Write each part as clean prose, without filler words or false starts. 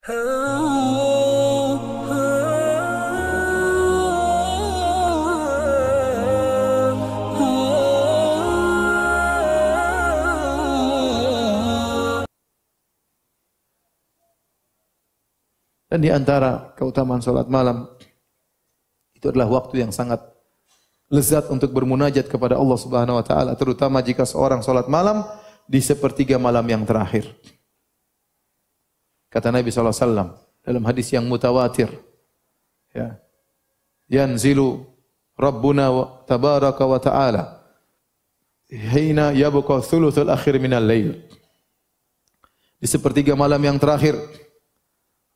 Dan di antara keutamaan salat malam itu adalah waktu yang sangat lezat untuk bermunajat kepada Allah Subhanahu wa taala, terutama jika seorang salat malam di sepertiga malam yang terakhir. Kata Nabi sallallahu alaihi wasallam dalam hadis yang mutawatir, ya. Yanzilu Rabbuna tabaraka wa ta'ala hina yabqa thuluthul akhir minal lail. Di sepertiga malam yang terakhir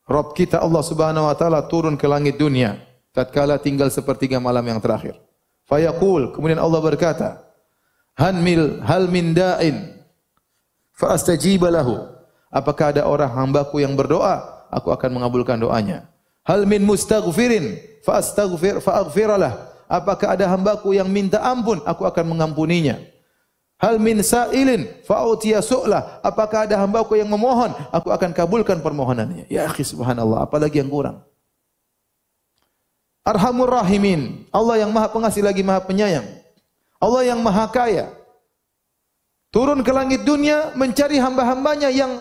Rabb kita Allah Subhanahu wa taala turun ke langit dunia tatkala tinggal sepertiga malam yang terakhir. Fayaqul, kemudian Allah berkata, hal min da'in fa astajiba lahu. Apakah ada orang hambaku yang berdoa, aku akan mengabulkan doanya. Hal min mustaghfirin fa aghfiralah. Apakah ada hambaku yang minta ampun, aku akan mengampuninya. Hal min sa'ilin fa'utiya su'lah. Apakah ada hambaku yang memohon, aku akan kabulkan permohonannya. Ya akhi, subhanallah, apalagi yang kurang. Arhamur rahimin. Allah yang maha pengasih lagi maha penyayang. Allah yang maha kaya. Turun ke langit dunia mencari hamba-hambanya yang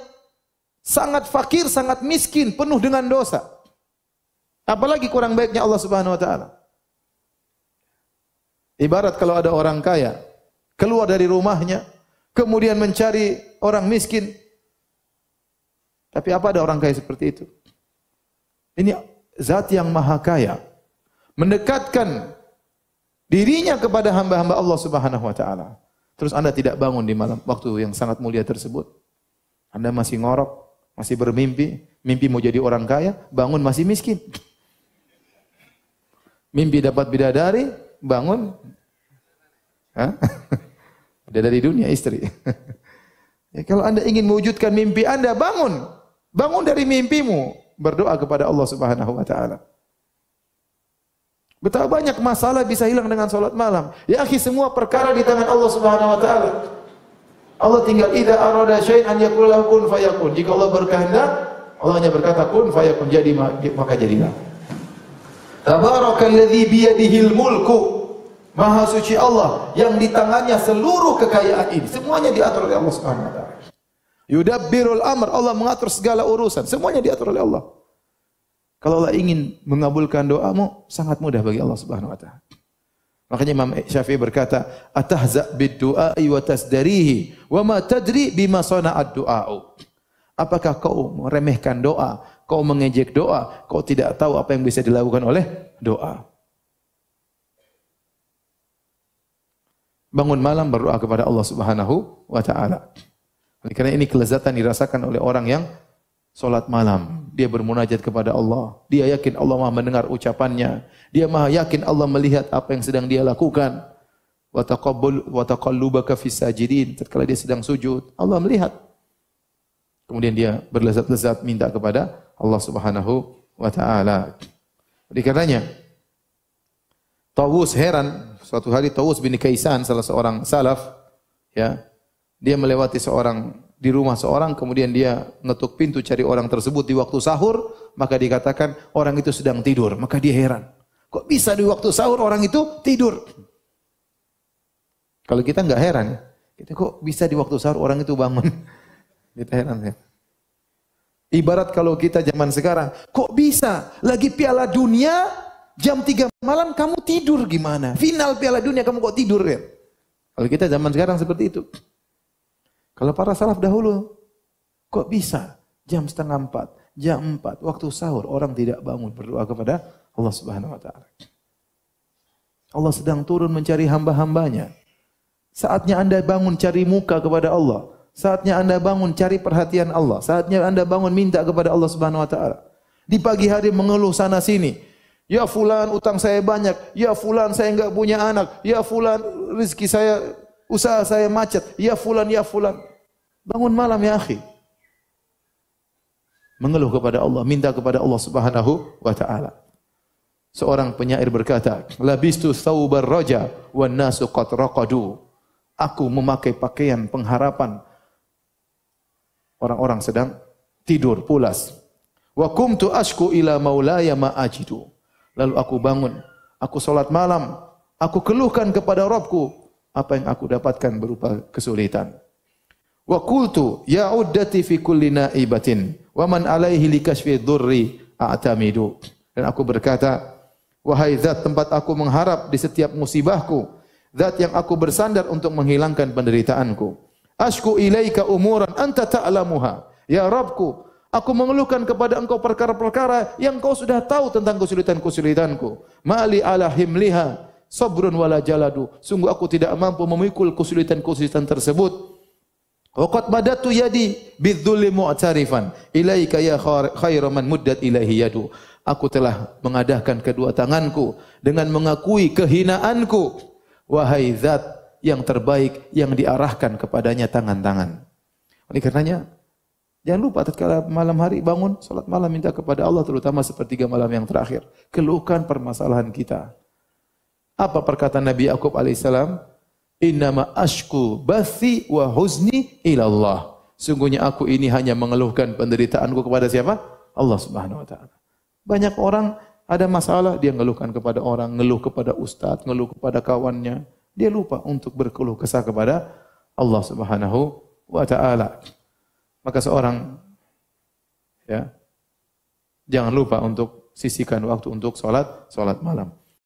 sangat fakir, sangat miskin, penuh dengan dosa. Apalagi kurang baiknya Allah Subhanahu wa taala. Ibarat kalau ada orang kaya keluar dari rumahnya, kemudian mencari orang miskin. Tapi apa ada orang kaya seperti itu? Ini zat yang maha kaya. Mendekatkan dirinya kepada hamba-hamba Allah Subhanahu wa taala. Terus Anda tidak bangun di malam waktu yang sangat mulia tersebut. Anda masih ngorok, masih bermimpi, mimpi mau jadi orang kaya, bangun masih miskin. Mimpi dapat bidadari, bangun bidadari dunia istri. Ya, kalau Anda ingin mewujudkan mimpi Anda, bangun. Bangun dari mimpimu, berdoa kepada Allah Subhanahu wa taala. Betapa banyak masalah bisa hilang dengan salat malam. Ya akhi, semua perkara di tangan Allah Subhanahu wa taala. Allah tinggal idza arada syai'an yaqulu lahu kun fayakun. Jika Allah berkehendak, Allah hanya berkata kun fayakun, jadi maka jadilah. Tabarakalladzi biyadihil mulku. Maha suci Allah yang di tangannya seluruh kekayaan ini. Semuanya diatur oleh Allah Subhanahu wa taala. Yudabbirul amr, Allah mengatur segala urusan. Semuanya diatur oleh Allah. Kalau Allah ingin mengabulkan doamu, sangat mudah bagi Allah Subhanahu wa taala. Makanya Imam Syafi'i berkata, "Atahza bid-du'ai wa tasdarihi wa ma tadri bima sana'ad du'a'u." Apakah kau meremehkan doa, kau mengejek doa, kau tidak tahu apa yang bisa dilakukan oleh doa. Bangun malam berdoa kepada Allah Subhanahu wa taala. Karena ini kelezatan dirasakan oleh orang yang salat malam. Dia bermunajat kepada Allah. Dia yakin Allah Maha mendengar ucapannya. Dia Maha yakin Allah melihat apa yang sedang dia lakukan. Wa taqallubaka fis sajidin. Tatkala dia sedang sujud, Allah melihat. Kemudian dia berlezat-lezat minta kepada Allah Subhanahu wa taala. Oleh karenanya Tawus heran. Suatu hari Tawus bin Kaisan, salah seorang salaf, ya, dia melewati di rumah seorang, kemudian dia ngetuk pintu cari orang tersebut di waktu sahur, maka dikatakan orang itu sedang tidur. Maka dia heran, kok bisa di waktu sahur orang itu tidur? Kalau kita enggak heran, kita kok bisa di waktu sahur orang itu bangun? Kita heran ya. Ibarat kalau kita zaman sekarang, kok bisa lagi Piala Dunia jam 3 malam kamu tidur gimana? Final Piala Dunia kamu kok tidur ya? Kalau kita zaman sekarang seperti itu. Kalau para salaf dahulu, kok bisa jam 3:30, jam 4, waktu sahur orang tidak bangun berdoa kepada Allah Subhanahu wa taala. Allah sedang turun mencari hamba-hambanya. Saatnya Anda bangun cari muka kepada Allah. Saatnya Anda bangun cari perhatian Allah. Saatnya Anda bangun minta kepada Allah Subhanahu wa taala. Di pagi hari mengeluh sana sini. Ya fulan utang saya banyak, ya fulan saya enggak punya anak, ya fulan rezeki saya, usaha saya macet, ya fulan, ya fulan. Bangun malam ya akhi. Mengeluh kepada Allah, minta kepada Allah Subhanahu wa taala. Seorang penyair berkata, "Labistu thawbar raja wan nasu qad raqadu." Aku memakai pakaian pengharapan. Orang-orang sedang tidur pulas. Wa qumtu ashku ila maulaya ma ajidu. Lalu aku bangun, aku salat malam, aku keluhkan kepada Rabbku apa yang aku dapatkan berupa kesulitan. Wa qultu ya uddati fi kulli naibatin wa man alaihi likashfi dhurri a'tamidu. Dan aku berkata, wahai zat tempat aku mengharap di setiap musibahku, zat yang aku bersandar untuk menghilangkan penderitaanku. Ashku ilaika umuran anta ta'lamuha. Ya Rabbku, aku mengeluhkan kepada engkau perkara-perkara yang kau sudah tahu tentang kesulitan-kesulitanku. Mali ala himliha sabrun wala jaladu. Sungguh aku tidak mampu memikul kesulitan-kesulitan tersebut. Waqad badatu yadi bidzulli mu'tarifan ilaika ya khairu man muddat ilaihi yadu. Aku telah mengadahkan kedua tanganku dengan mengakui kehinaanku. Wahai zat yang terbaik yang diarahkan kepadanya tangan-tangan. Oleh karenanya, jangan lupa tatkala malam hari bangun salat malam minta kepada Allah, terutama sepertiga malam yang terakhir. Keluhkan permasalahan kita. Apa perkataan Nabi Yakub alaihissalam? Innama ashku bathi wa huzni ila Allah. Sungguhnya aku ini hanya mengeluhkan penderitaanku kepada siapa? Allah Subhanahu wa taala. Banyak orang ada masalah, dia ngeluhkan kepada orang, ngeluh kepada ustaz, ngeluh kepada kawannya. Dia lupa untuk berkeluh kesah kepada Allah Subhanahu wa taala. Maka seorang jangan lupa untuk sisihkan waktu untuk salat malam.